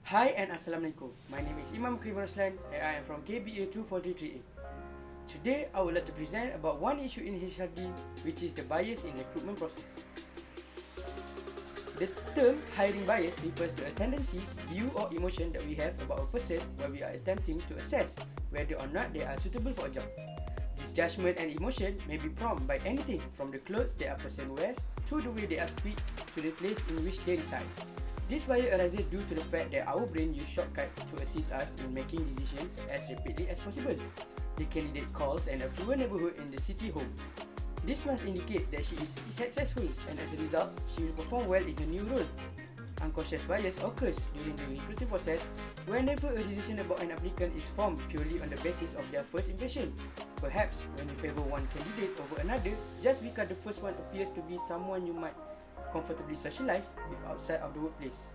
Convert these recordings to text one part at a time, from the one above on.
Hi and Assalamualaikum. My name is MUQRI ROSLAN and I am from KBA 243A. Today, I would like to present about one issue in HRD, which is the bias in recruitment process. The term hiring bias refers to a tendency, view or emotion that we have about a person when we are attempting to assess whether or not they are suitable for a job. This judgment and emotion may be prompted by anything from the clothes that a person wears to the way they are speak to the place in which they reside. This bias arises due to the fact that our brain use shortcuts to assist us in making decisions as rapidly as possible. The candidate calls an affluent neighborhood in the city home. This must indicate that she is successful and as a result, she will perform well in her new role. Unconscious bias occurs during the recruiting process whenever a decision about an applicant is formed purely on the basis of their first impression. Perhaps when you favor one candidate over another just because the first one appears to be someone you might comfortably socialize with outside of the workplace.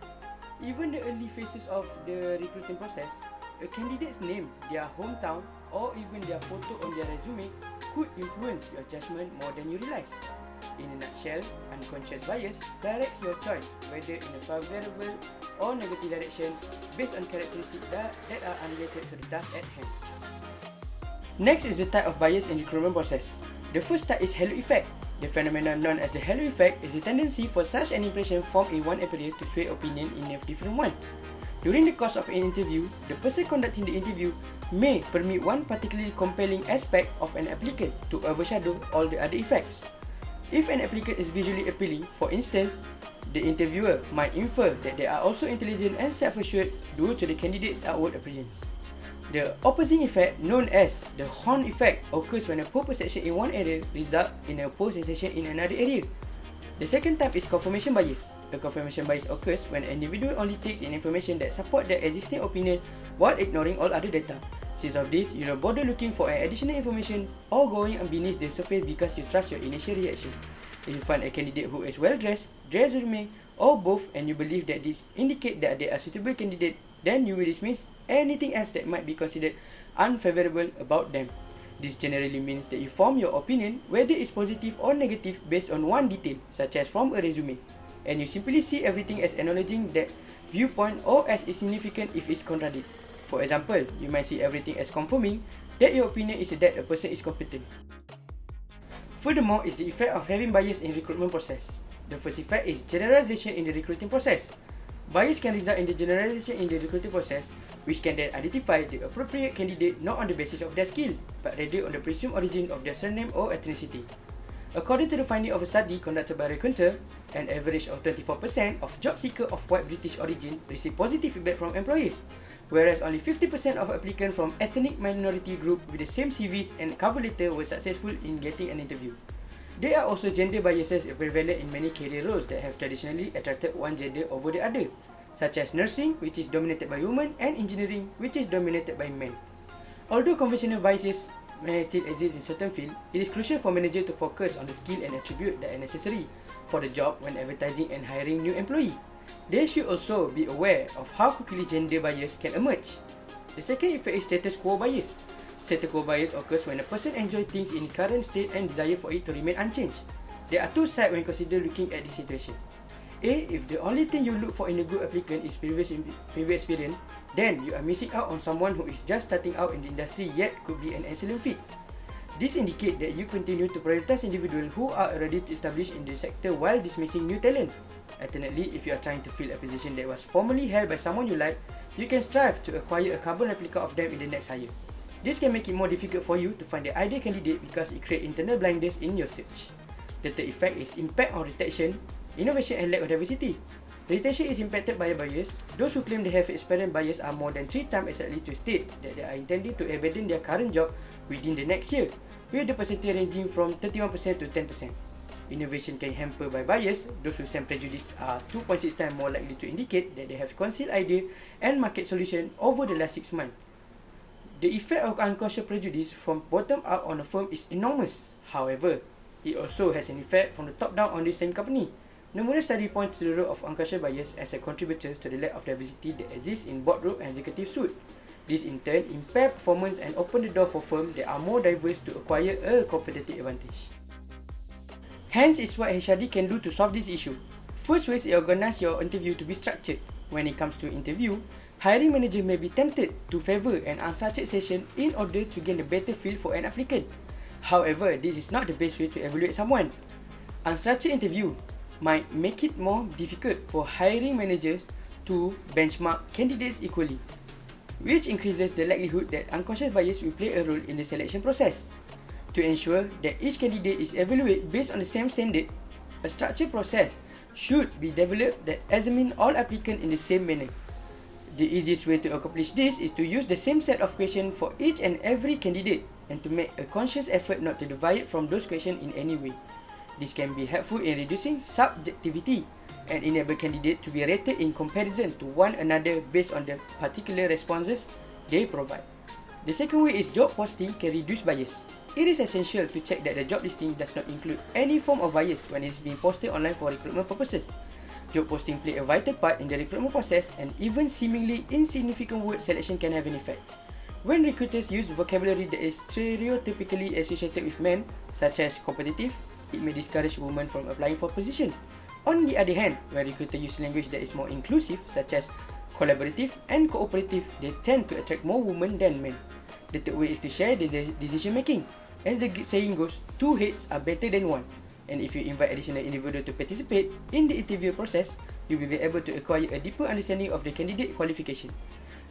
Even the early phases of the recruiting process, a candidate's name, their hometown, or even their photo on their resume could influence your judgment more than you realize. In a nutshell, unconscious bias directs your choice whether in a favorable or negative direction based on characteristics that are unrelated to the task at hand. Next is the type of bias in the recruitment process. The first type is halo effect. The phenomenon known as the halo effect is the tendency for such an impression formed in one area to sway opinion in a different one. During the course of an interview, the person conducting the interview may permit one particularly compelling aspect of an applicant to overshadow all the other effects. If an applicant is visually appealing, for instance, the interviewer might infer that they are also intelligent and self-assured due to the candidate's outward appearance. The opposing effect, known as the horn effect, occurs when a poor perception in one area results in a poor sensation in another area. The second type is confirmation bias. The confirmation bias occurs when an individual only takes in information that support their existing opinion while ignoring all other data. Since of this, you don't bother looking for an additional information or going beneath the surface because you trust your initial reaction. If you find a candidate who is well dressed, resume, or both, and you believe that this indicates that they are suitable candidate, then you will dismiss anything else that might be considered unfavorable about them. This generally means that you form your opinion, whether it's positive or negative, based on one detail, such as from a resume, and you simply see everything as acknowledging that viewpoint or as insignificant if it's contradicted. For example, you might see everything as confirming that your opinion is that a person is competent. Furthermore, is the effect of having bias in recruitment process. The first effect is generalization in the recruiting process. Bias can result in the generalization in the recruiting process, which can then identify the appropriate candidate not on the basis of their skill, but rather on the presumed origin of their surname or ethnicity. According to the finding of a study conducted by Recruitment, an average of 24% of job seekers of white British origin receive positive feedback from employers, whereas only 50% of applicants from ethnic minority group with the same CVs and cover letter were successful in getting an interview. There are also gender biases prevalent in many career roles that have traditionally attracted one gender over the other, such as nursing, which is dominated by women, and engineering, which is dominated by men. Although conventional biases may still exist in certain fields, it is crucial for managers to focus on the skill and attributes that are necessary for the job when advertising and hiring new employees. They should also be aware of how quickly gender bias can emerge. The second effect is status quo bias. Status quo bias occurs when a person enjoys things in its current state and desire for it to remain unchanged. There are two sides when consider looking at this situation. A. If the only thing you look for in a good applicant is previous experience, then you are missing out on someone who is just starting out in the industry yet could be an excellent fit. This indicates that you continue to prioritize individuals who are already established in the sector while dismissing new talent. Alternately, if you are trying to fill a position that was formerly held by someone you like, you can strive to acquire a carbon replica of them in the next hire. This can make it more difficult for you to find the ideal candidate because it creates internal blinders in your search. The third effect is impact on retention, innovation and lack of diversity. Retention is impacted by a bias. Those who claim they have experienced bias are more than 3 times as likely to state that they are intending to abandon their current job within the next year, with the percentage ranging from 31% to 10%. Innovation can hamper by bias. Those who send prejudice are 2.6 times more likely to indicate that they have concealed idea and market solution over the last 6 months. The effect of unconscious prejudice from bottom up on a firm is enormous. However, it also has an effect from the top down on the same company. Numerous studies point to the role of unconscious bias as a contributor to the lack of diversity that exists in boardroom and executive suite. This in turn impair performance and open the door for firms that are more diverse to acquire a competitive advantage. Hence is what HRD can do to solve this issue. First way is organize your interview to be structured. when it comes to interview, hiring manager may be tempted to favour an unstructured session in order to gain a better feel for an applicant. However, this is not the best way to evaluate someone. Unstructured interview might make it more difficult for hiring managers to benchmark candidates equally, which increases the likelihood that unconscious bias will play a role in the selection process. To ensure that each candidate is evaluated based on the same standard, a structured process should be developed that examines all applicants in the same manner. The easiest way to accomplish this is to use the same set of questions for each and every candidate and to make a conscious effort not to deviate from those questions in any way. This can be helpful in reducing subjectivity and enable candidates to be rated in comparison to one another based on the particular responses they provide. The second way is job posting can reduce bias. It is essential to check that the job listing does not include any form of bias when it is being posted online for recruitment purposes. Job posting play a vital part in the recruitment process, and even seemingly insignificant word selection can have an effect. When recruiters use vocabulary that is stereotypically associated with men, such as competitive, it may discourage women from applying for position. On the other hand, when recruiters use language that is more inclusive, such as collaborative and cooperative, they tend to attract more women than men. The third way is to share the decision making. As the saying goes, two heads are better than one. And if you invite additional individuals to participate in the interview process, you will be able to acquire a deeper understanding of the candidate qualification.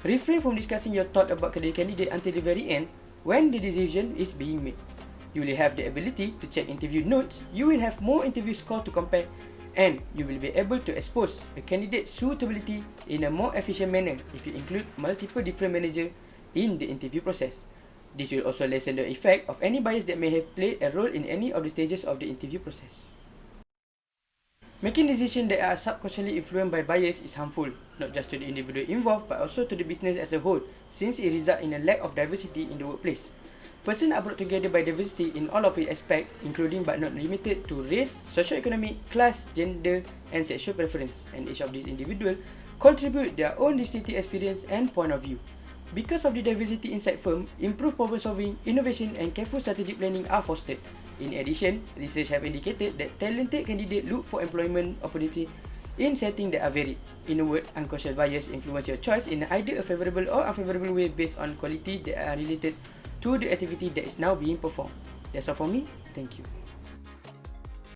Refrain from discussing your thought about the candidate until the very end when the decision is being made. You will have the ability to check interview notes, you will have more interview score to compare, and you will be able to expose a candidate's suitability in a more efficient manner if you include multiple different managers in the interview process. This will also lessen the effect of any bias that may have played a role in any of the stages of the interview process. Making decisions that are subconsciously influenced by bias is harmful, not just to the individual involved but also to the business as a whole, since it results in a lack of diversity in the workplace. Persons are brought together by diversity in all of its aspects, including but not limited to race, socio-economic, class, gender, and sexual preference, and each of these individuals contribute their own distinctive experience and point of view. Because of the diversity inside firm, improved problem solving, innovation, and careful strategic planning are fostered. In addition, research have indicated that talented candidates look for employment opportunity in settings that are varied. In a word, unconscious bias influence your choice in either a favourable or unfavourable way based on quality that are related to the activity that is now being performed. That's all for me. Thank you.